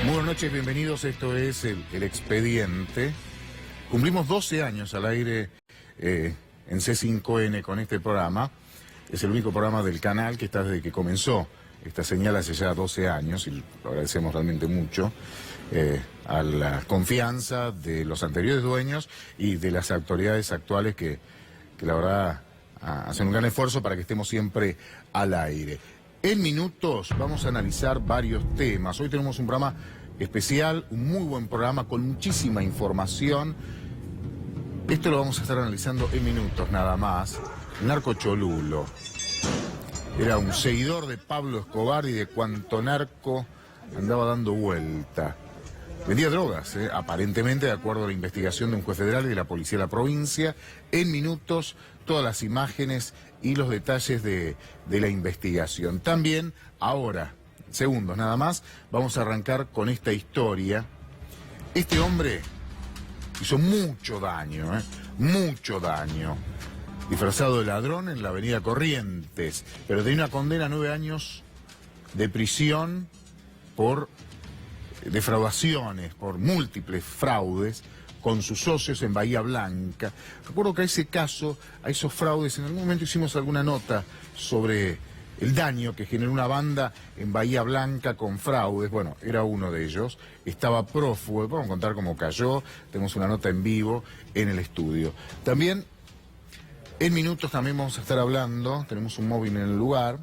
Muy buenas noches, bienvenidos. Esto es el Expediente. Cumplimos 12 años al aire en C5N con este programa. Es el único programa del canal que está desde que comenzó esta señal hace ya 12 años y lo agradecemos realmente mucho a la confianza de los anteriores dueños y de las autoridades actuales que la verdad hacen un gran esfuerzo para que estemos siempre al aire. En minutos vamos a analizar varios temas. Hoy tenemos un programa especial, un muy buen programa con muchísima información. Esto lo vamos a estar analizando en minutos nada más. Narco Cholulo. Era un seguidor de Pablo Escobar y de cuanto narco andaba dando vuelta. Vendía drogas, aparentemente, de acuerdo a la investigación de un juez federal y de la policía de la provincia. En minutos, todas las imágenes y los detalles de la investigación. También, ahora, segundos nada más, vamos a arrancar con esta historia. Este hombre hizo mucho daño, mucho daño. Disfrazado de ladrón en la avenida Corrientes, pero tenía una condena a 9 años de prisión por defraudaciones, por múltiples fraudes con sus socios en Bahía Blanca. Recuerdo que a ese caso, a esos fraudes, en algún momento hicimos alguna nota sobre el daño que generó una banda en Bahía Blanca con fraudes. Bueno, era uno de ellos, estaba prófugo, vamos a contar cómo cayó, tenemos una nota en vivo en el estudio. También, en minutos también vamos a estar hablando, tenemos un móvil en el lugar,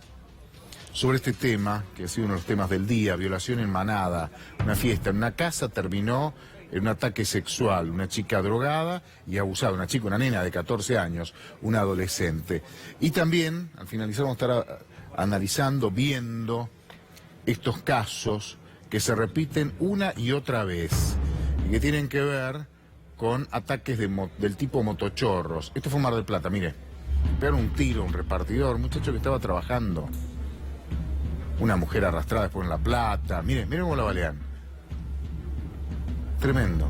sobre este tema, que ha sido uno de los temas del día, violación en manada, una fiesta en una casa terminó en un ataque sexual, una chica drogada y abusada, una nena de 14 años, una adolescente. Y también, al finalizar vamos a estar analizando, viendo estos casos que se repiten una y otra vez y que tienen que ver con ataques del tipo motochorros. Esto fue en Mar del Plata, mire, pegaron un tiro a un repartidor, un muchacho que estaba trabajando. Una mujer arrastrada después en La Plata. Miren cómo la balean. Tremendo,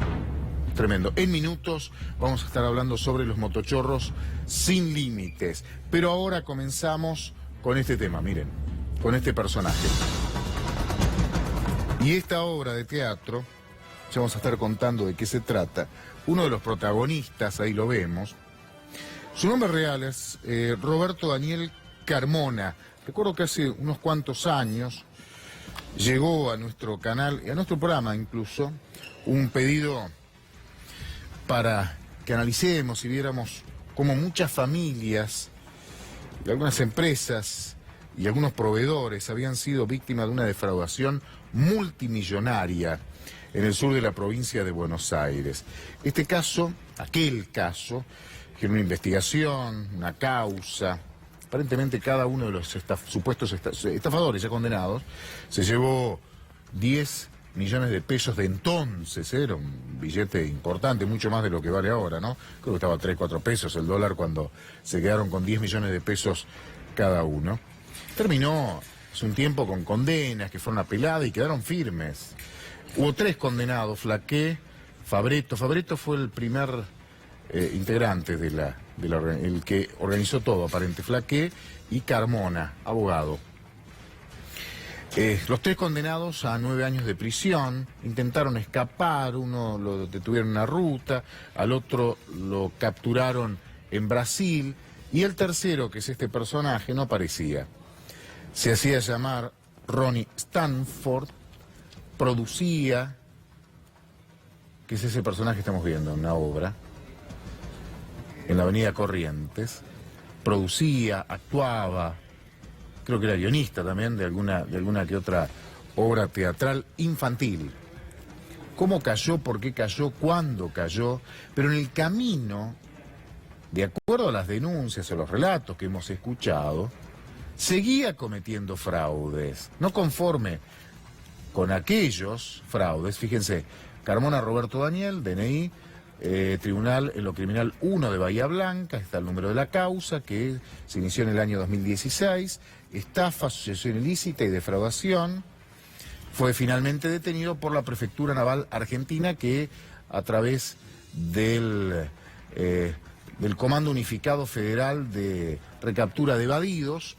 tremendo. En minutos vamos a estar hablando sobre los motochorros sin límites. Pero ahora comenzamos con este tema, miren, con este personaje. Y esta obra de teatro, ya vamos a estar contando de qué se trata. Uno de los protagonistas, ahí lo vemos. Su nombre real es Roberto Daniel Carmona. Recuerdo que hace unos cuantos años llegó a nuestro canal, y a nuestro programa incluso, un pedido para que analicemos y viéramos cómo muchas familias, y algunas empresas y algunos proveedores habían sido víctimas de una defraudación multimillonaria en el sur de la provincia de Buenos Aires. Este caso, aquel caso, que era una investigación, una causa. Aparentemente cada uno de los supuestos estafadores ya condenados se llevó 10 millones de pesos de entonces, era un billete importante, mucho más de lo que vale ahora, ¿no? Creo que estaba a 3, 4 pesos el dólar cuando se quedaron con 10 millones de pesos cada uno. Terminó hace un tiempo con condenas que fueron apeladas y quedaron firmes. Hubo 3 condenados, Flaqué, Fabretto. Fabretto fue el primer integrante el que organizó todo, aparente, Flaqué, y Carmona, abogado. Los 3 condenados a 9 años de prisión, intentaron escapar, uno lo detuvieron en una ruta, al otro lo capturaron en Brasil, y el tercero, que es este personaje, no aparecía. Se hacía llamar Ronnie Stanford, producía, que es ese personaje que estamos viendo en una obra, en la avenida Corrientes, producía, actuaba, creo que era guionista también de alguna que otra obra teatral infantil. ¿Cómo cayó? ¿Por qué cayó? ¿Cuándo cayó? Pero en el camino, de acuerdo a las denuncias o los relatos que hemos escuchado, seguía cometiendo fraudes. No conforme con aquellos fraudes, fíjense, Carmona Roberto Daniel, DNI, Tribunal en lo Criminal 1 de Bahía Blanca, está el número de la causa, que se inició en el año 2016, estafa, asociación ilícita y defraudación. Fue finalmente detenido por la Prefectura Naval Argentina, que a través del Comando Unificado Federal de Recaptura de Evadidos,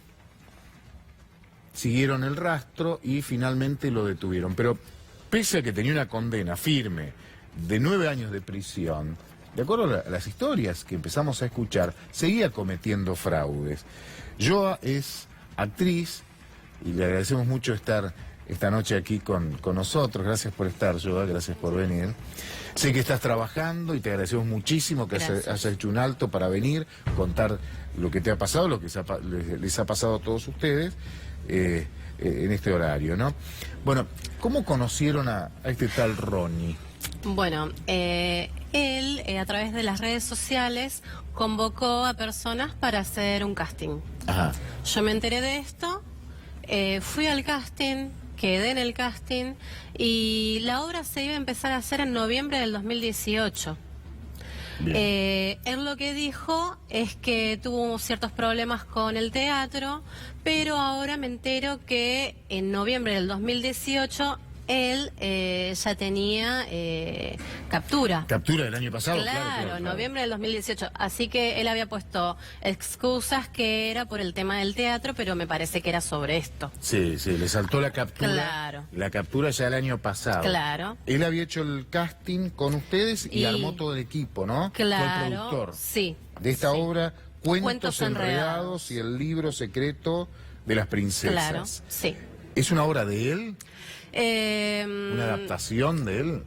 siguieron el rastro y finalmente lo detuvieron. Pero pese a que tenía una condena firme de 9 años de prisión, de acuerdo a las historias que empezamos a escuchar, seguía cometiendo fraudes. Yoa es actriz y le agradecemos mucho estar esta noche aquí con nosotros. Gracias por estar, Yoa, gracias por venir. Sé que estás trabajando y te agradecemos muchísimo que hayas hecho un alto para venir, contar lo que te ha pasado, lo que les ha pasado a todos ustedes en este horario, ¿no? Bueno, ¿cómo conocieron a este tal Ronnie? Bueno, él a través de las redes sociales convocó a personas para hacer un casting. Ajá. Yo me enteré de esto, fui al casting, quedé en el casting y la obra se iba a empezar a hacer en noviembre del 2018. Él lo que dijo es que tuvo ciertos problemas con el teatro, pero ahora me entero que en noviembre del 2018 él ya tenía captura. ¿Captura del año pasado? Claro, noviembre del 2018. Así que él había puesto excusas que era por el tema del teatro, pero me parece que era sobre esto. Sí, sí, le saltó la captura. Claro. La captura ya el año pasado. Claro. Él había hecho el casting con ustedes y armó todo el equipo, ¿no? Claro. Fue el productor. Sí. De esta obra, Cuentos Enredados Enredados y el libro secreto de las princesas. Claro, sí. ¿Es una obra de él? ¿Una adaptación de él?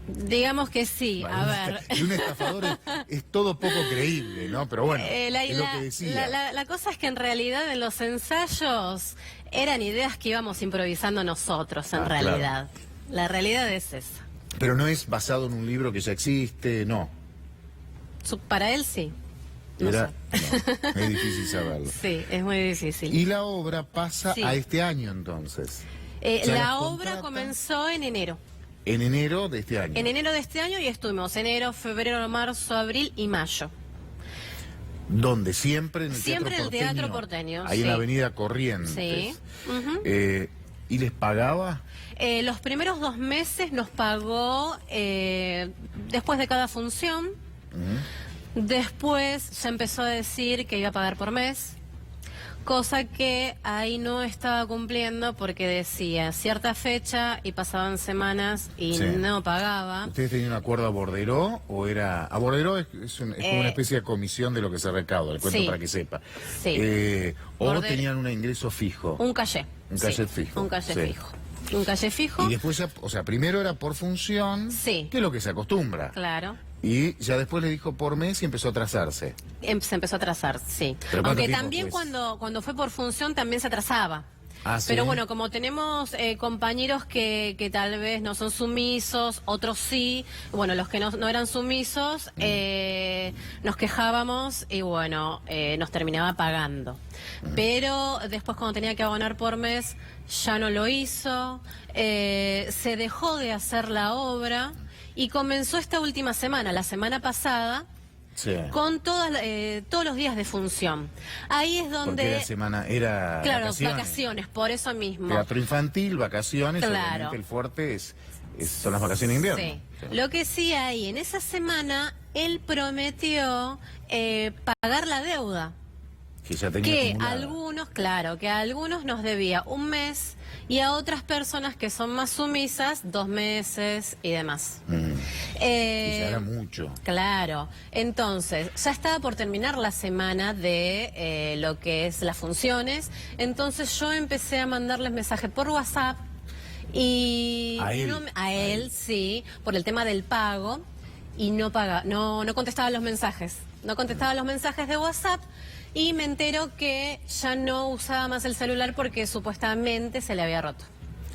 Digamos que sí, a ver. Y un estafador es todo poco creíble, ¿no? Pero bueno, es lo que decía. La cosa es que en realidad en los ensayos eran ideas que íbamos improvisando nosotros, en realidad. Claro. La realidad es esa. Pero no es basado en un libro que ya existe, no. Para él sí. No no, es difícil saberlo. Sí, es muy difícil. Y la obra pasa a este año entonces. La obra comenzó en enero. En enero de este año. En enero de este año y estuvimos enero, febrero, marzo, abril y mayo. ¿Dónde? Siempre en el Siempre Teatro Porteño. En el Teatro Porteño. Ahí en la Avenida Corrientes. Sí. ¿Y les pagaba? Los primeros 2 meses nos pagó después de cada función. Después se empezó a decir que iba a pagar por mes. Cosa que ahí no estaba cumpliendo porque decía cierta fecha y pasaban semanas y no pagaba. ¿Ustedes tenían un acuerdo a Borderó o era...? A Borderó es como una especie de comisión de lo que se recauda, le cuento para que sepa. Sí. ¿O tenían un ingreso fijo? Un cachet. Un cachet fijo. Un cachet fijo. Un cachet fijo. Y después, o sea, primero era por función, que es lo que se acostumbra. Claro. Y ya después le dijo por mes y empezó a atrasarse. Se empezó a atrasar, sí. Aunque también cuando fue por función también se atrasaba. Pero bueno, como tenemos compañeros que tal vez no son sumisos, otros sí, bueno, los que no eran sumisos, nos quejábamos y bueno, nos terminaba pagando. Pero después cuando tenía que abonar por mes, ya no lo hizo, se dejó de hacer la obra y comenzó esta última semana, la semana pasada, con todos los días de función. Ahí es donde... Porque la semana era vacaciones, por eso mismo. Teatro infantil, vacaciones, obviamente el fuerte son las vacaciones de invierno. Sí. Lo que sí hay, en esa semana, él prometió pagar la deuda. Que ya tenía acumulada. Que a algunos nos debía 1 mes y a otras personas que son más sumisas 2 meses y demás. Y ya era mucho. Claro. Entonces, ya estaba por terminar la semana de lo que es las funciones. Entonces yo empecé a mandarles mensajes por WhatsApp y a él, sí, por el tema del pago y no contestaba los mensajes. No contestaba los mensajes de WhatsApp. Y me entero que ya no usaba más el celular porque supuestamente se le había roto.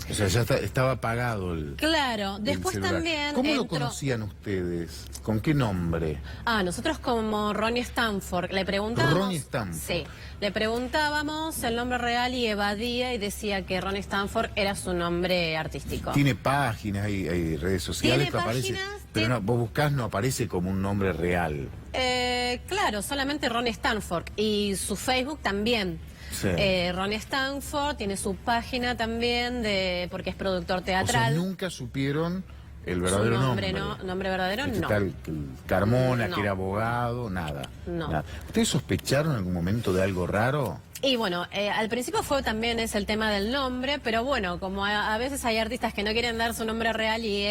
O sea, ya estaba apagado el Claro, después también ¿Cómo lo conocían ustedes? ¿Con qué nombre? Nosotros como Ronnie Stanford, le preguntábamos... Ronnie Stanford. Sí, le preguntábamos el nombre real y evadía y decía que Ronnie Stanford era su nombre artístico. Tiene páginas, hay redes sociales que aparece, pero no, vos buscás, no aparece como un nombre real. Claro, solamente Ronnie Stanford y su Facebook también. Sí. Ronnie Stanford tiene su página también porque es productor teatral. O sea, nunca supieron el verdadero nombre. Nombre verdadero, no. Tal Carmona, que era abogado, nada. No. Nada. ¿Ustedes sospecharon en algún momento de algo raro? Y bueno, al principio también es el tema del nombre, pero bueno, como a veces hay artistas que no quieren dar su nombre real y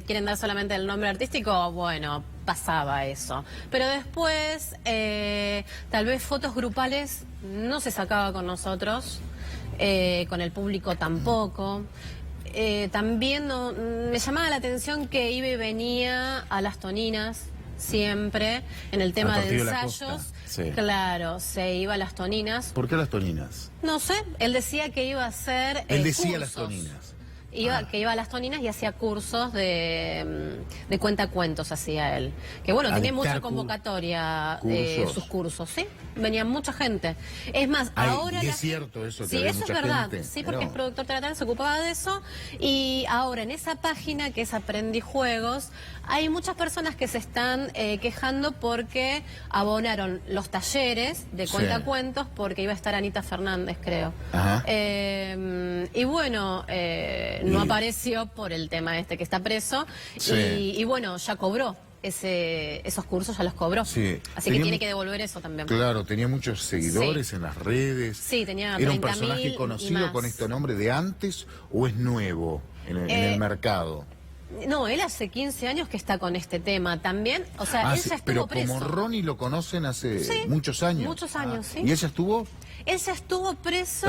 quieren dar solamente el nombre artístico, bueno, pasaba eso. Pero después, tal vez fotos grupales no se sacaba con nosotros, con el público tampoco. También me llamaba la atención que iba y venía a las Toninas siempre en el tema de ensayos. Sí. Claro, se iba a las Toninas. ¿Por qué a las Toninas? No sé, él decía que iba a hacer Él decía cursos. las Toninas. Que iba a las Toninas y hacía cursos de cuentacuentos, hacía él. Que bueno, tenía mucha convocatoria sus cursos, ¿sí? Venía mucha gente. Es más, ahora... ¿Y es cierto eso? Sí, eso es verdad. Sí, porque es productor teatral, se ocupaba de eso. Y ahora en esa página que es Aprendijuegos, hay muchas personas que se están quejando porque abonaron los talleres de cuentacuentos porque iba a estar Anita Fernández, creo. Ajá. Y bueno... no apareció por el tema que está preso y bueno, ya cobró esos cursos, ya los cobró. Sí. Así que tiene que devolver eso también. Claro, tenía muchos seguidores en las redes. Sí, tenía 30.000. ¿Era un personaje conocido con este nombre de antes o es nuevo en el mercado? No, él hace 15 años que está con este tema también. O sea, él ya estuvo preso. Pero como Ronnie lo conocen hace muchos años. Muchos años, sí. ¿Y ella estuvo? Él ya estuvo preso.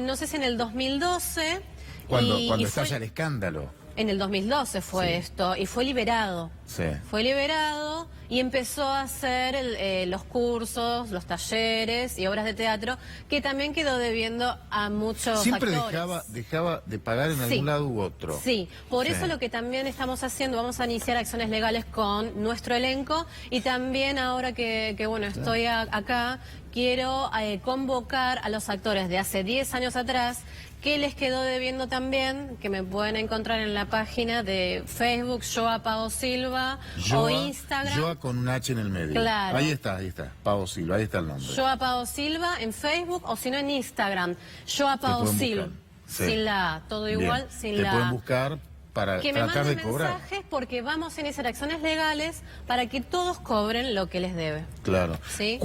No sé si en el 2012. Cuando estalla el escándalo. En el 2012 fue esto, y fue liberado. Sí. Fue liberado y empezó a hacer los cursos, los talleres y obras de teatro, que también quedó debiendo a muchos Siempre actores. dejaba de pagar en algún lado u otro. Sí, por eso lo que también estamos haciendo, vamos a iniciar acciones legales con nuestro elenco, y también ahora que bueno, estoy acá, quiero convocar a los actores de hace 10 años atrás, que les quedó debiendo también, que me pueden encontrar en la página de Facebook, Joa Pao Silva, o Instagram. Joa con un H en el medio. Claro. Ahí está, Pao Silva, ahí está el nombre. Joa Pao Silva en Facebook, o si no en Instagram, Joa Pao Silva. Sin la A, todo igual, sin la A. Te pueden buscar para que tratar de cobrar. Que me manden mensajes porque vamos a iniciar acciones legales para que todos cobren lo que les debe. Claro. ¿Sí?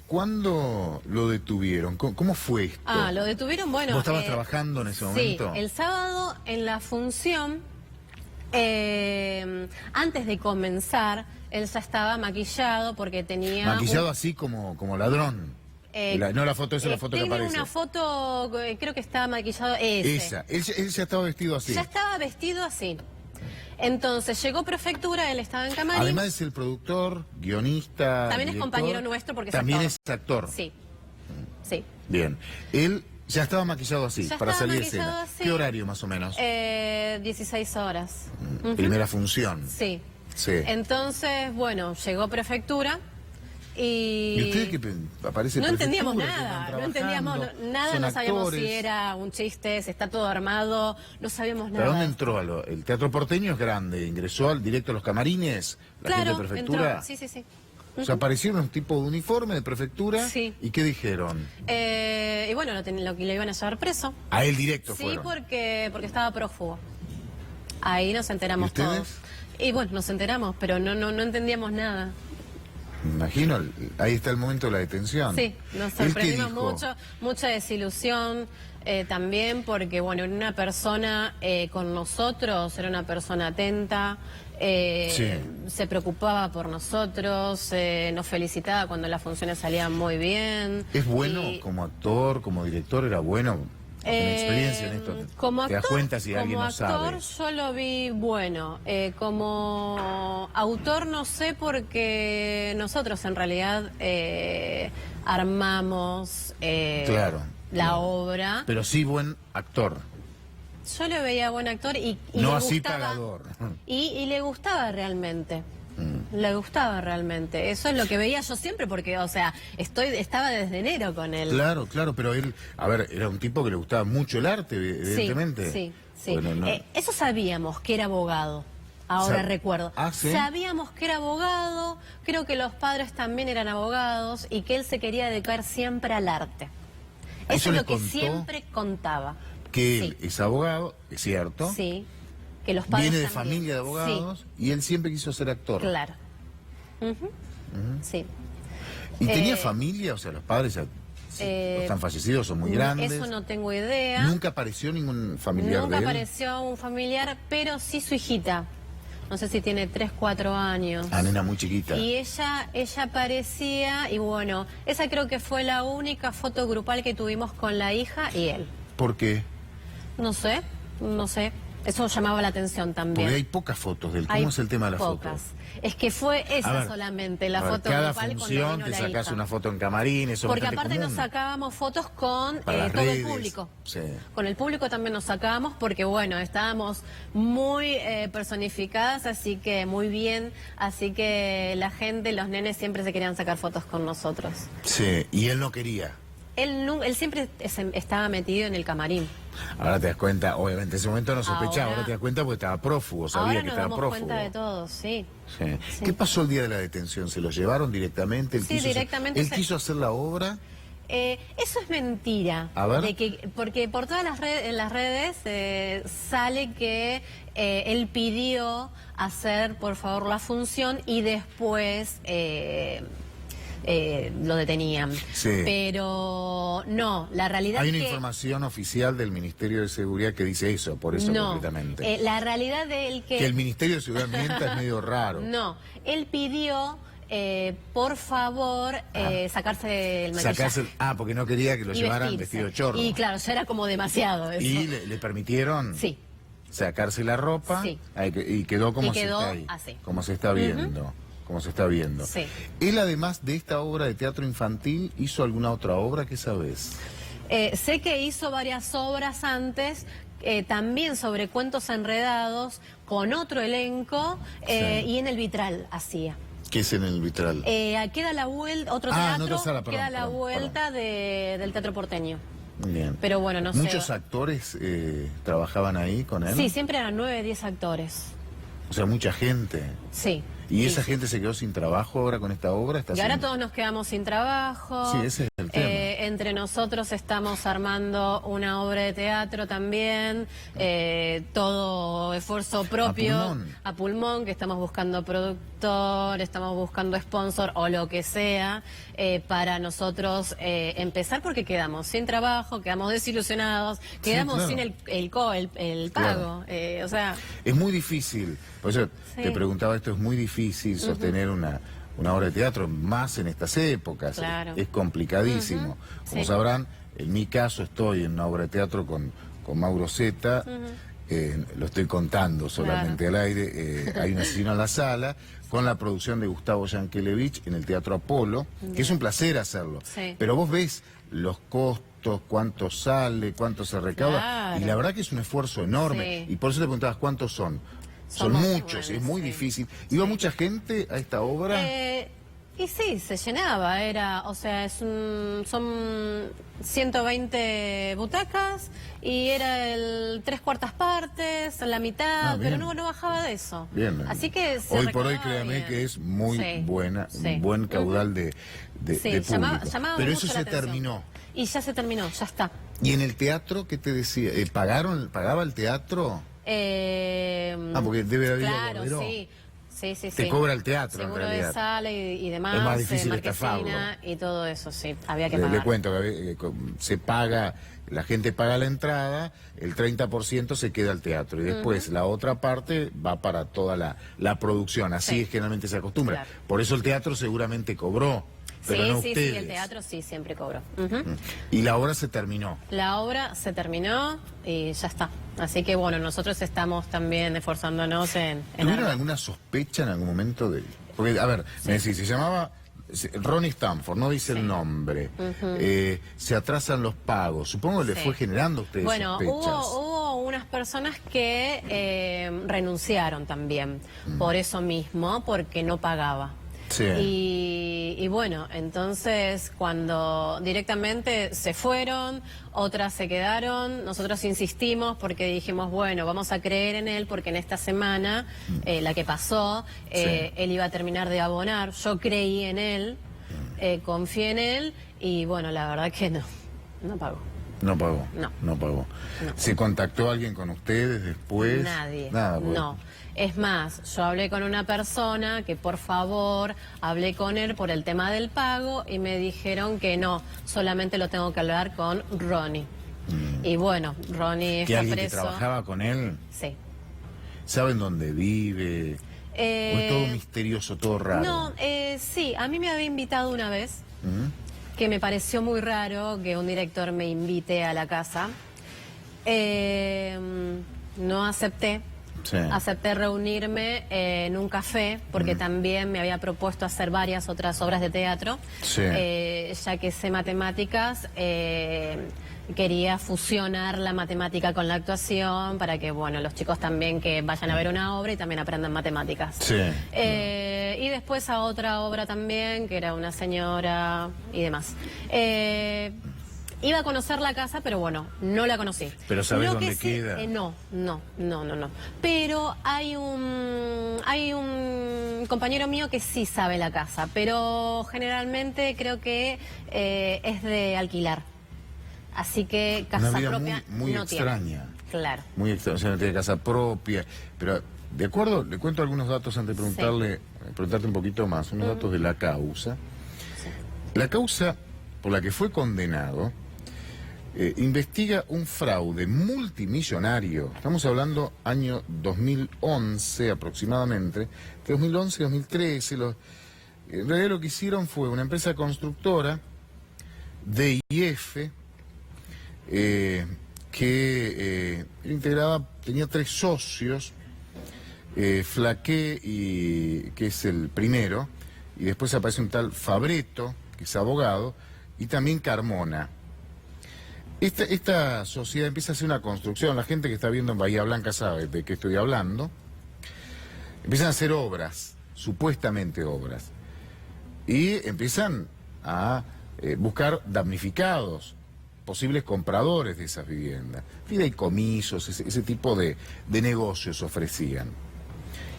¿Cuándo lo detuvieron? ¿Cómo fue esto? Lo detuvieron, bueno... ¿Vos estabas trabajando en ese momento? Sí, el sábado en la función, antes de comenzar, él ya estaba maquillado porque tenía... ¿Maquillado así como ladrón? No la foto, esa es la foto que aparece. Tiene una foto, creo que estaba maquillado Esa, él ya estaba vestido así. Ya estaba vestido así. Entonces llegó Prefectura, él estaba en camarín. Además es el productor, guionista, también director, es compañero nuestro porque también es actor. Sí, sí. Bien, él ya estaba maquillado así, para salir de escena. Así. ¿Qué horario más o menos? 16 horas. Primera función. Sí. Sí. Entonces, bueno, llegó Prefectura. ¿Y ustedes qué aparece? No entendíamos nada, no entendíamos nada, no sabíamos actores. si era un chiste, si está todo armado, no sabíamos nada. ¿Pero dónde entró? El Teatro Porteño es grande, ingresó directo a los camarines, la gente de Prefectura. Entró. Sí. O sea, aparecieron un tipo de uniforme de Prefectura. Sí. ¿Y qué dijeron? Y bueno, lo que le iban a llevar preso. ¿A él directo Sí, fueron? porque estaba prófugo. Ahí nos enteramos ¿Y ustedes? todos. Y bueno, nos enteramos, pero no entendíamos nada. Me imagino, ahí está el momento de la detención. Sí, nos sorprendimos mucho, mucha desilusión también, porque bueno, era una persona con nosotros, era una persona atenta, se preocupaba por nosotros, nos felicitaba cuando las funciones salían muy bien. ¿Es bueno como actor, como director, era bueno? ¿Tiene experiencia en esto? Como ¿Te das cuenta si alguien no sabe? Como actor yo lo vi bueno. Como autor no sé, porque nosotros en realidad armamos la obra. Pero sí buen actor. Yo lo veía buen actor y no le así gustaba, pagador. Y le gustaba realmente. Le gustaba realmente. Eso es lo que veía yo siempre, porque, o sea, estaba desde enero con él. Claro, pero él, a ver, era un tipo que le gustaba mucho el arte, evidentemente. Sí. Bueno, eso sabíamos, que era abogado. Ahora recuerdo. ¿Sí? Sabíamos que era abogado, creo que los padres también eran abogados, y que él se quería dedicar siempre al arte. Eso es lo que siempre contaba. Que él es abogado, es cierto. Sí. que los padres viene de también. familia de abogados, y él siempre quiso ser actor. Claro. Sí. ¿Y tenía familia? O sea, los padres ya están fallecidos, son muy grandes. Eso no tengo idea. ¿Nunca apareció ningún familiar de él? Nunca apareció un familiar, pero sí su hijita. No sé si tiene 3, 4 años. Ah, nena muy chiquita. Y ella aparecía, y bueno, esa creo que fue la única foto grupal que tuvimos con la hija y él. ¿Por qué? No sé. Eso llamaba la atención también. Porque hay pocas fotos de él. ¿Cómo es el tema de las pocas. fotos? Es que fue esa solamente, la foto cada grupal función cuando vino te la sacás hija. una foto en camarín, eso Porque es aparte común. nos sacábamos fotos con Para las todo redes. el público. Sí. Con el público también nos sacábamos porque, bueno, estábamos muy personificadas, así que muy bien. Así que la gente, los nenes siempre se querían sacar fotos con nosotros. Sí, y él no quería. Él siempre estaba metido en el camarín. Ahora te das cuenta, obviamente en ese momento no sospechaba, ahora te das cuenta porque estaba prófugo, sabía que estaba prófugo. Ahora nos damos cuenta de todo, sí. Sí. ¿Qué pasó el día de la detención? ¿Se lo llevaron directamente? ¿Él directamente. quiso hacer la obra? Eso es mentira. A ver. Porque por todas las redes sale que él pidió hacer, por favor, la función y después lo detenían. Sí. Pero no, la realidad Hay es una que... información oficial del Ministerio de Seguridad que dice eso, por eso concretamente. La realidad de él que el Ministerio de Seguridad mienta es medio raro. No, él pidió... por favor, sacarse el maquillaje. Porque no quería que lo llevaran vestirse. vestido chorro. Y claro, ya era como demasiado eso. ¿Y le permitieron sacarse la ropa? Sí. Y quedó como se quedó está ahí. así. Como se está viendo. Como se está viendo. Sí. Él, además de esta obra de teatro infantil, ¿hizo alguna otra obra? ¿Qué sabes? Sé que hizo varias obras antes, también sobre cuentos enredados, con otro elenco, y en el Vitral hacía. ¿Qué es en el Vitral? Queda la vuelta, otro teatro, otra sala, perdón, queda la vuelta del Teatro Porteño. Bien. Pero bueno, no sé. ¿Muchos actores trabajaban ahí con él? Sí, siempre eran 9, 10 actores. O sea, mucha gente. Sí. ¿Y esa gente se quedó sin trabajo ahora con esta obra? Y ahora todos nos quedamos sin trabajo. Sí, ese es el tema. Entre nosotros estamos armando una obra de teatro también, todo esfuerzo propio. A pulmón, que estamos buscando productor, estamos buscando sponsor o lo que sea, para nosotros empezar, porque quedamos sin trabajo, quedamos desilusionados, quedamos sin el pago. O sea... Es muy difícil, por eso te preguntaba esto, es muy difícil sostener una obra de teatro, más en estas épocas. Claro. Es complicadísimo. Como sabrán, en mi caso estoy en una obra de teatro con Mauro Zeta, lo estoy contando solamente al aire, hay un asesino en la sala, con la producción de Gustavo Yankelevich en el Teatro Apolo, que es un placer hacerlo. Pero vos ves los costos, cuánto sale, cuánto se recauda, y la verdad que es un esfuerzo enorme. Y por eso te preguntabas, ¿cuántos son? Son muchos, es muy difícil. ¿Iba mucha gente a esta obra? Y sí, se llenaba, o sea, son 120 butacas y era el 3/4 partes, la mitad, pero no bajaba de eso. Bien. Así que hoy por hoy créame que es muy buena, un buen caudal de público. Pero eso se terminó. Y ya se terminó, ya está. ¿Y en el teatro qué te decía? ¿Pagaba el teatro? Porque debe haber claro, sí. Te cobra el teatro, seguro en realidad. de sala y demás, es más difícil estafarlo. Y todo eso, sí, había que pagar. Le cuento que se paga, la gente paga la entrada, el 30% se queda al teatro y después la otra parte va para toda la producción. Así es que generalmente se acostumbra. Claro. Por eso el teatro seguramente cobró. Pero no ustedes. Sí, el teatro sí siempre cobró. Y la obra se terminó. La obra se terminó y ya está. Así que bueno, nosotros estamos también esforzándonos en ¿Tuvieron alguna sospecha en algún momento de...? Porque, a ver, me decís, se llamaba Ronnie Stanford, no dice el nombre. Se atrasan los pagos. Supongo que le fue generando a ustedes sospechas. Hubo unas personas que renunciaron también por eso mismo, porque no pagaba. Y bueno, entonces cuando directamente se fueron, otras se quedaron, nosotros insistimos porque dijimos, bueno, vamos a creer en él porque en esta semana, la que pasó, él iba a terminar de abonar, yo creí en él, confié en él y bueno, la verdad que no pagó. No pagó. No pagó. No. ¿Se contactó alguien con ustedes después? Nadie. Nada. No. Es más, yo hablé con una persona que por favor, hablé con él por el tema del pago y me dijeron que no, solamente lo tengo que hablar con Ronnie. Y bueno, Ronnie está ¿alguien preso. que trabajaba con él? Sí. ¿Saben dónde vive? ¿O es todo misterioso, todo raro? No, sí, a mí me había invitado una vez, que me pareció muy raro que un director me invite a la casa. No acepté. Sí. Acepté reunirme en un café porque también me había propuesto hacer varias otras obras de teatro. Sí. Ya que sé matemáticas, quería fusionar la matemática con la actuación para que, bueno, los chicos también que vayan a ver una obra y también aprendan matemáticas. Sí. Y después a otra obra también, que era una señora y demás. Iba a conocer la casa, pero bueno, no la conocí. ¿Pero sabes dónde queda? No. Pero hay un compañero mío que sí sabe la casa, pero generalmente creo que es de alquilar. Así que casa una vida propia muy no extraña. Tiene. Claro. Muy extraña, o sea, no tiene casa propia. Pero, de acuerdo, le cuento algunos datos antes de preguntarte un poquito más, unos datos de la causa. Sí. La causa por la que fue condenado investiga un fraude multimillonario. Estamos hablando año 2011 aproximadamente, de 2011 y 2013. En realidad lo que hicieron fue una empresa constructora, DIF, que integraba, tenía 3 socios, Flaqué, que es el primero, y después aparece un tal Fabreto, que es abogado, y también Carmona. Esta sociedad empieza a hacer una construcción, la gente que está viendo en Bahía Blanca sabe de qué estoy hablando. Empiezan a hacer obras, supuestamente obras, y empiezan a buscar damnificados, posibles compradores de esas viviendas, fideicomisos, ese tipo de negocios ofrecían.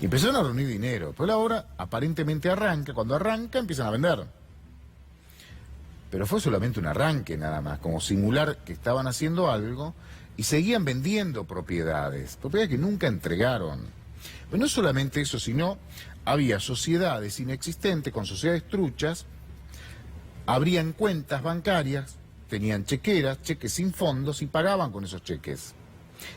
Y empezaron a reunir dinero, pero la obra aparentemente arranca, cuando arranca empiezan a vender. Pero fue solamente un arranque nada más, como simular que estaban haciendo algo y seguían vendiendo propiedades que nunca entregaron. Pero no solamente eso, sino había sociedades inexistentes con sociedades truchas, abrían cuentas bancarias, tenían chequeras, cheques sin fondos y pagaban con esos cheques.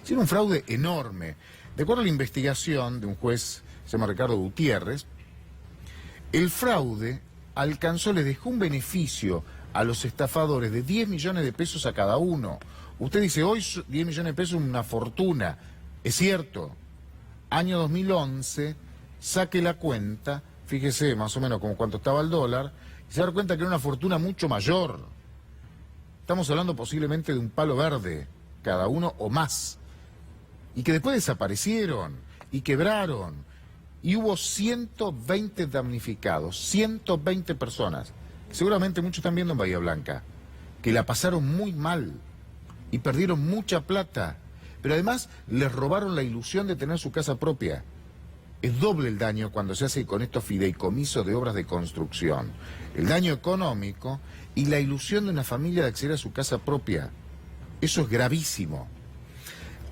Era un fraude enorme. De acuerdo a la investigación de un juez, se llama Ricardo Gutiérrez, el fraude alcanzó, les dejó un beneficio a los estafadores de 10 millones de pesos a cada uno. Usted dice, hoy 10 millones de pesos es una fortuna. Es cierto. Año 2011, saque la cuenta, fíjese más o menos como cuánto estaba el dólar, y se da cuenta que era una fortuna mucho mayor. Estamos hablando posiblemente de un palo verde, cada uno o más. Y que después desaparecieron y quebraron. Y hubo 120 damnificados, 120 personas. Seguramente muchos están viendo en Bahía Blanca, que la pasaron muy mal y perdieron mucha plata, pero además les robaron la ilusión de tener su casa propia. Es doble el daño cuando se hace con estos fideicomisos de obras de construcción. El daño económico y la ilusión de una familia de acceder a su casa propia. Eso es gravísimo.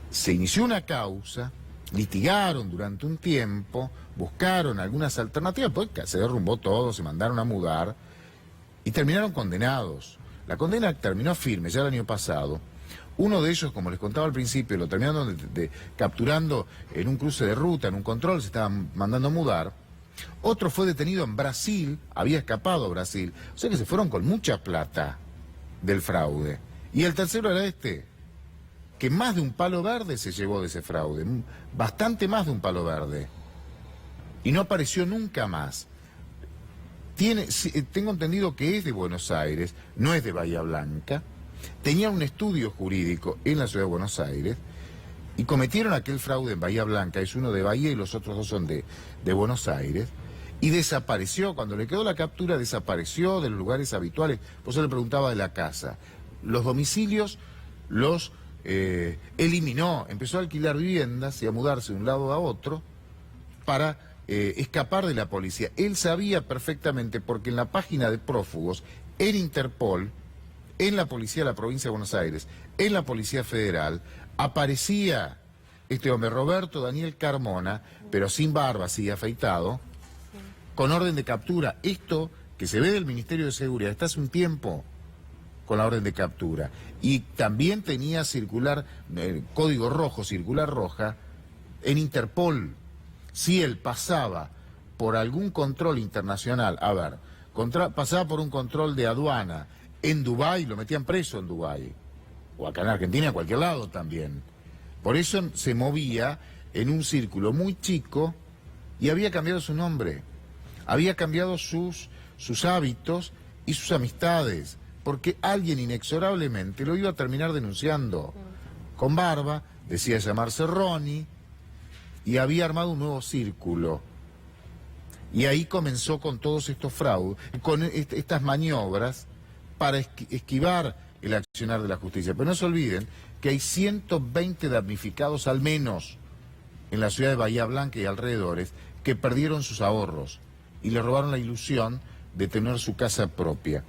Se inició una causa, litigaron durante un tiempo, buscaron algunas alternativas, porque se derrumbó todo, se mandaron a mudar, y terminaron condenados. La condena terminó firme ya el año pasado. Uno de ellos, como les contaba al principio, lo terminaron capturando en un cruce de ruta, en un control, se estaban mandando a mudar. Otro fue detenido en Brasil, había escapado a Brasil. O sea que se fueron con mucha plata del fraude. Y el tercero era que más de un palo verde se llevó de ese fraude. Bastante más de un palo verde. Y no apareció nunca más. Tengo entendido que es de Buenos Aires, no es de Bahía Blanca, tenía un estudio jurídico en la ciudad de Buenos Aires y cometieron aquel fraude en Bahía Blanca, es uno de Bahía y los otros 2 son de Buenos Aires, y desapareció, cuando le quedó la captura desapareció de los lugares habituales, por eso le preguntaba de la casa, los domicilios los eliminó, empezó a alquilar viviendas y a mudarse de un lado a otro para escapar de la policía. Él sabía perfectamente, porque en la página de prófugos, en Interpol, en la policía de la provincia de Buenos Aires, en la Policía Federal, aparecía este hombre, Roberto Daniel Carmona, pero sin barba, así afeitado, con orden de captura. Esto que se ve del Ministerio de Seguridad está hace un tiempo con la orden de captura. Y también tenía circular, código rojo, circular roja, en Interpol. Si él pasaba por algún control internacional, a ver, pasaba por un control de aduana en Dubái, lo metían preso en Dubái, o acá en Argentina, a cualquier lado también. Por eso se movía en un círculo muy chico y había cambiado su nombre, había cambiado sus hábitos y sus amistades, porque alguien inexorablemente lo iba a terminar denunciando. Con barba, decía llamarse Ronnie, y había armado un nuevo círculo. Y ahí comenzó con todos estos fraudes, con estas maniobras para esquivar el accionar de la justicia. Pero no se olviden que hay 120 damnificados al menos en la ciudad de Bahía Blanca y alrededores que perdieron sus ahorros y le robaron la ilusión de tener su casa propia.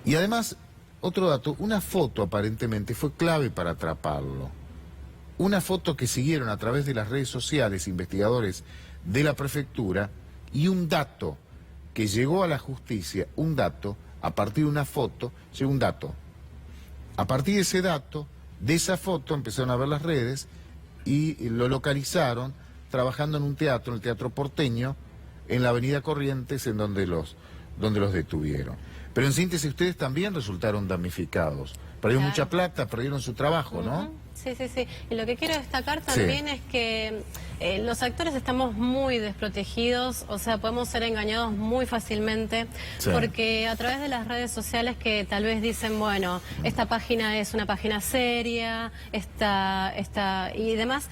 Y además, otro dato, una foto aparentemente fue clave para atraparlo. Una foto que siguieron a través de las redes sociales investigadores de la prefectura, y un dato que llegó a la justicia, un dato, a partir de una foto, llegó un dato. A partir de ese dato, de esa foto empezaron a ver las redes y lo localizaron trabajando en un teatro, en el Teatro Porteño, en la Avenida Corrientes, en donde los detuvieron. Pero en síntesis, ustedes también resultaron damnificados. Perdieron mucha plata, perdieron su trabajo, ¿no? Sí, sí, sí. Y lo que quiero destacar también es que los actores estamos muy desprotegidos, o sea, podemos ser engañados muy fácilmente, porque a través de las redes sociales que tal vez dicen, bueno, esta página es una página seria, esta y demás.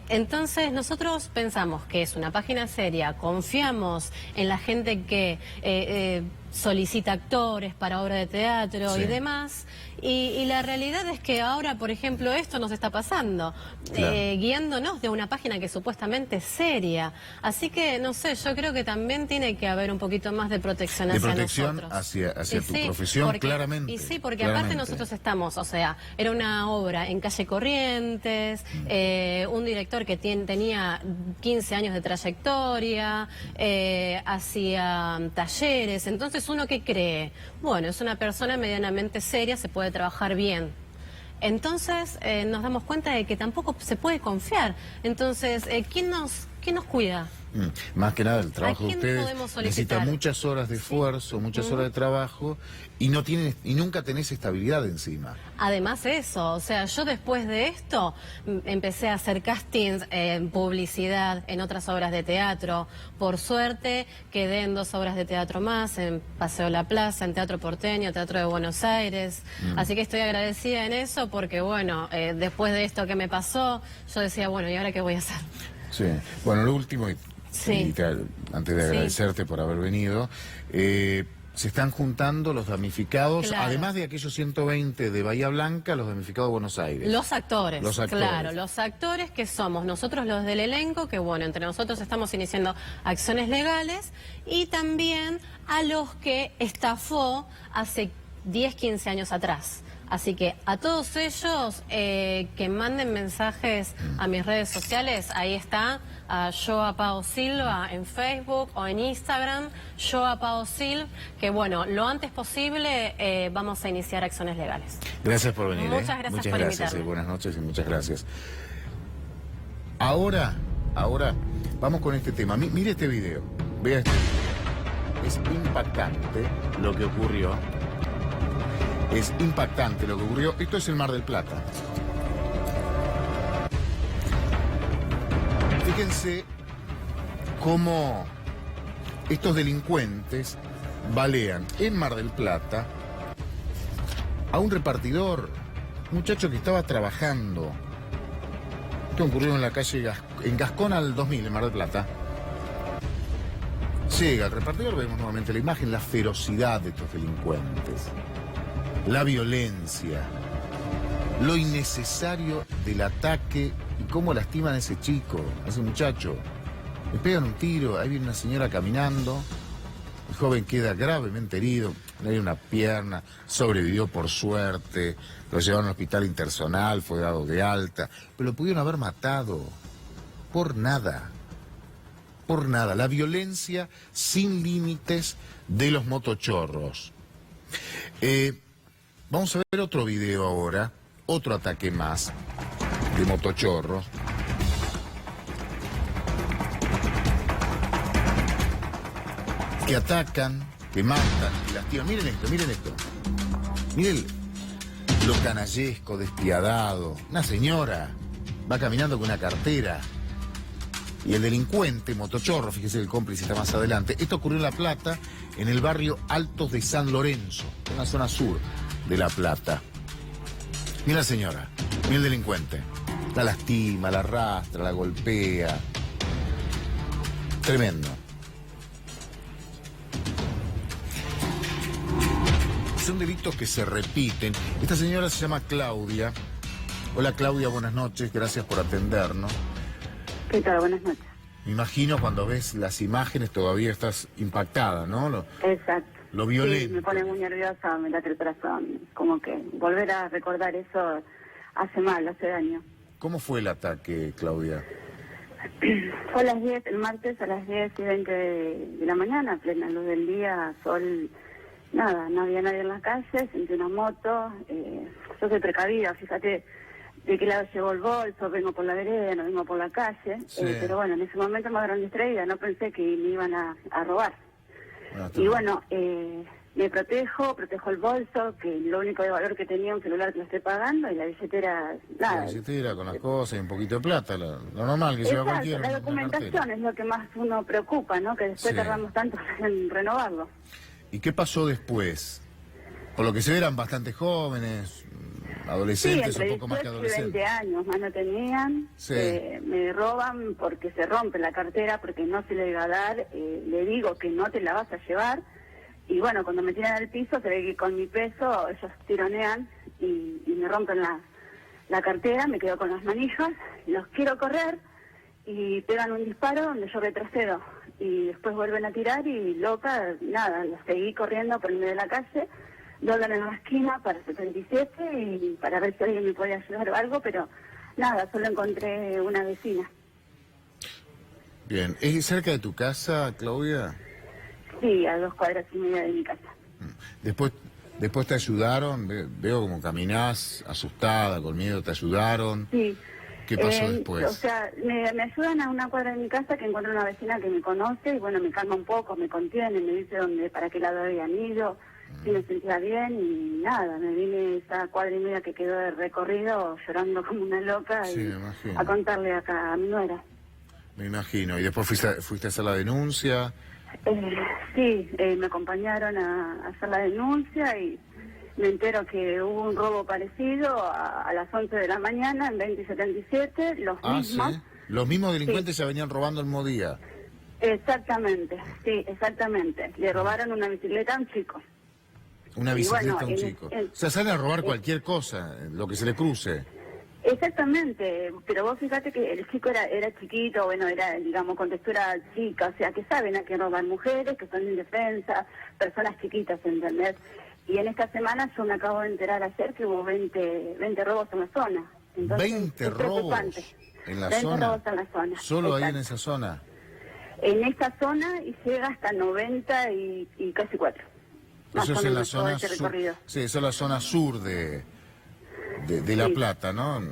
Entonces nosotros pensamos que es una página seria, confiamos en la gente que solicita actores para obra de teatro y demás, y la realidad es que ahora, por ejemplo, esto nos está pasando, guiándonos de una página que supuestamente es seria. Así que, no sé, yo creo que también tiene que haber un poquito más de protección hacia nosotros. hacia tu profesión, claramente. Y sí, porque aparte nosotros estamos, o sea, era una obra en calle Corrientes, un director que tenía 15 años de trayectoria, hacía talleres. Entonces, ¿uno qué cree? Bueno, es una persona medianamente seria, se puede trabajar bien. Entonces nos damos cuenta de que tampoco se puede confiar. Entonces, ¿quién nos cuida? Más que nada el trabajo de ustedes necesita muchas horas de esfuerzo, muchas horas de trabajo, y nunca tenés estabilidad encima. Además eso, o sea, yo después de esto empecé a hacer castings en publicidad, en otras obras de teatro. Por suerte quedé en 2 obras de teatro más, en Paseo La Plaza, en Teatro Porteño, Teatro de Buenos Aires. Así que estoy agradecida en eso porque, bueno, después de esto que me pasó, yo decía, bueno, ¿y ahora qué voy a hacer? Sí, bueno, lo último, antes de agradecerte por haber venido, se están juntando los damnificados, además de aquellos 120 de Bahía Blanca, los damnificados de Buenos Aires. Los actores, claro, los actores que somos nosotros los del elenco, que bueno, entre nosotros estamos iniciando acciones legales, y también a los que estafó hace 10, 15 años atrás. Así que a todos ellos que manden mensajes a mis redes sociales, ahí está, Yo a Pao Silva en Facebook o en Instagram, Yo a Pao Silva, que bueno, lo antes posible vamos a iniciar acciones legales. Gracias por venir. Muchas gracias por invitarme. Buenas noches y muchas gracias. Ahora, vamos con este tema. Mire este video, vea este video. Es impactante lo que ocurrió. Es impactante lo que ocurrió. Esto es el Mar del Plata. Fíjense cómo estos delincuentes balean en Mar del Plata a un repartidor, un muchacho que estaba trabajando. Esto ocurrió en la calle en Gascón al 2000, en Mar del Plata. Llega el repartidor, vemos nuevamente la imagen, la ferocidad de estos delincuentes. La violencia, lo innecesario del ataque y cómo lastiman a ese chico, a ese muchacho. Le pegan un tiro, ahí viene una señora caminando, el joven queda gravemente herido. le dio una pierna, sobrevivió por suerte, lo llevaron al hospital interzonal, fue dado de alta, pero lo pudieron haber matado por nada. Por nada, la violencia sin límites de los motochorros. Vamos a ver otro video ahora, otro ataque más de motochorros. Que atacan, que matan, que lastiman. Miren esto, miren esto. Miren lo canallesco, despiadado. Una señora va caminando con una cartera. Y el delincuente, motochorro, fíjese, el cómplice está más adelante. Esto ocurrió en La Plata, en el barrio Altos de San Lorenzo, en la zona sur de La Plata. Mira la señora, mira el delincuente. La lastima, la arrastra, la golpea. Tremendo. Son delitos que se repiten. Esta señora se llama Claudia. Hola Claudia, buenas noches, gracias por atendernos. ¿Qué tal? Buenas noches. Me imagino cuando ves las imágenes todavía estás impactada, ¿no? Exacto. Lo violento. Sí, me pone muy nerviosa, me late el corazón. Como que volver a recordar eso hace mal, hace daño. ¿Cómo fue el ataque, Claudia? Fue a las 10, el martes a las 10:20 de la mañana, plena luz del día, sol, nada, no había nadie en la calle, sentí una moto. Yo soy precavida, fíjate de qué lado llegó el bolso, vengo por la vereda, no vengo por la calle, sí. Pero bueno, en ese momento me agarraron distraída, no pensé que me iban a robar. Y bueno, me protejo el bolso, que lo único de valor que tenía un celular que lo estoy pagando, y la billetera, nada. La billetera con las cosas y un poquito de plata, lo normal que lleva cualquiera. La documentación es lo que más uno preocupa, ¿no? Que después tardamos tanto en renovarlo. ¿Y qué pasó después? Por lo que se ve eran bastante jóvenes, adolescentes, sí, un poco más que adolescentes. 20 años más no tenían. Sí. Me roban porque se rompe la cartera, porque no se le iba a dar. Le digo que no te la vas a llevar. Y bueno, cuando me tiran al piso, se ve que con mi peso ellos tironean y me rompen la cartera, me quedo con las manijas, los quiero correr y pegan un disparo donde yo retrocedo. Y después vuelven a tirar y loca, nada, los seguí corriendo por el medio de la calle. Doblan en la esquina para 77 y para ver si alguien me podía ayudar o algo, pero nada, solo encontré una vecina. Bien, ¿es cerca de tu casa, Claudia? Sí, a 2 cuadras y media de mi casa. Después te ayudaron, veo como caminás asustada, con miedo, ¿te ayudaron? Sí. ¿Qué pasó después? O sea, me ayudan a una cuadra de mi casa que encuentro una vecina que me conoce y bueno, me calma un poco, me contiene, me dice para qué lado habían ido. Sí, me sentía bien y nada, me vine esa cuadra y media que quedó de recorrido llorando como una loca y a contarle acá a mi nuera. Me imagino. ¿Y después fuiste a hacer la denuncia? Sí, me acompañaron a hacer la denuncia y me entero que hubo un robo parecido a las 11 de la mañana en 2077, los mismos. ¿Sí? Los mismos delincuentes se venían robando el mismo día. Exactamente, sí, exactamente. Le robaron una bicicleta a un chico. Una bicicleta a un chico. O sea, salen a robar cualquier cosa, lo que se le cruce. Exactamente, pero vos fíjate que el chico era chiquito, bueno, era, digamos, con textura chica, o sea, que saben a qué roban mujeres, que son indefensas, personas chiquitas, ¿entendés? Y en esta semana yo me acabo de enterar ayer que hubo 20 robos en la zona. Entonces, 20 robos en la 20 zona. Robos en la zona. Solo ahí en esa zona. En esta zona y llega hasta 90 y casi 4. Eso es en la zona sur. Sí, eso es la zona sur de La Plata, ¿no?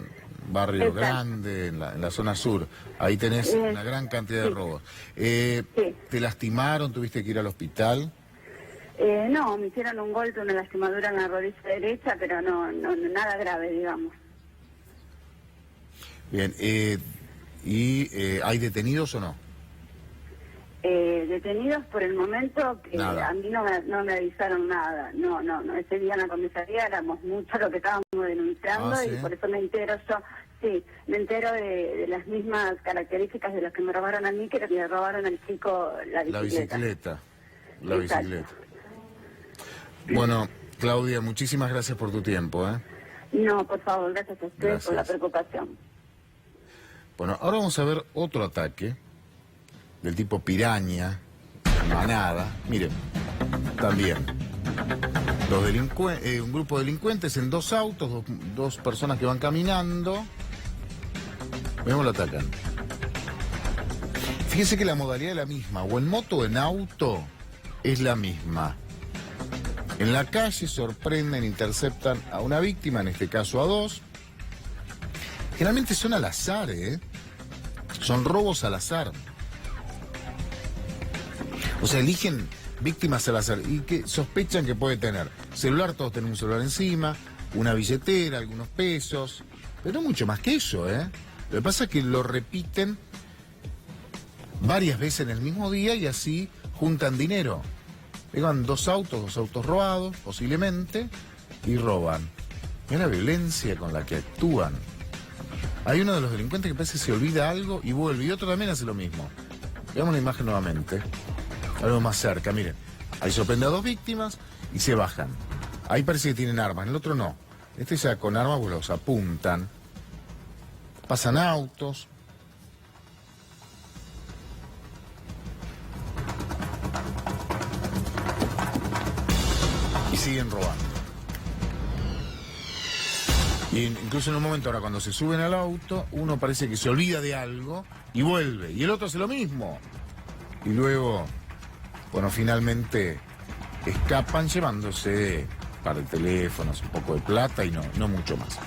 Barrio Grande, en la zona sur. Ahí tenés una gran cantidad de robos. ¿Te lastimaron? ¿Tuviste que ir al hospital? No, me hicieron un golpe, una lastimadura en la rodilla derecha, pero no nada grave, digamos. Bien, ¿y hay detenidos o no? Detenidos por el momento, que a mí no me avisaron nada. No, ese día en la comisaría éramos mucho lo que estábamos denunciando. ¿Sí? Y por eso me entero yo. Sí, me entero de las mismas características de los que me robaron a mí, que le robaron al chico la bicicleta. La bicicleta. Bueno, Claudia, muchísimas gracias por tu tiempo. No, por favor, gracias a ustedes por la preocupación. Bueno, ahora vamos a ver otro ataque del tipo piraña, manada. Miren, también Un grupo de delincuentes en 2 autos, dos personas que van caminando. Vemos, lo atacan. Fíjense que la modalidad es la misma, o en moto o en auto es la misma. En la calle sorprenden, interceptan a una víctima, en este caso a 2. Generalmente son al azar, son robos al azar. O sea, eligen víctimas al azar y que sospechan que puede tener celular, todos tienen un celular encima, una billetera, algunos pesos, pero no mucho más que eso, Lo que pasa es que lo repiten varias veces en el mismo día y así juntan dinero. Llegan 2 autos robados, posiblemente, y roban. Mira la violencia con la que actúan. Hay uno de los delincuentes que parece que se olvida algo y vuelve, y otro también hace lo mismo. Veamos la imagen nuevamente. Algo más cerca, miren. Ahí sorprende a 2 víctimas y se bajan. Ahí parece que tienen armas, en el otro no. Este ya con armas pues los apuntan. Pasan autos. Y siguen robando. Y incluso en un momento ahora cuando se suben al auto, uno parece que se olvida de algo y vuelve. Y el otro hace lo mismo. Y luego, bueno, finalmente escapan llevándose un par de teléfonos, un poco de plata y no mucho más.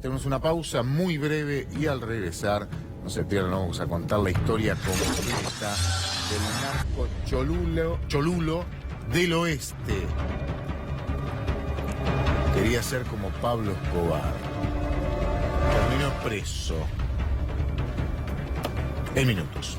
Tenemos una pausa muy breve y al regresar, no se pierdan, vamos a contar la historia completa del narco cholulo del oeste. Quería ser como Pablo Escobar. Terminó preso. En minutos.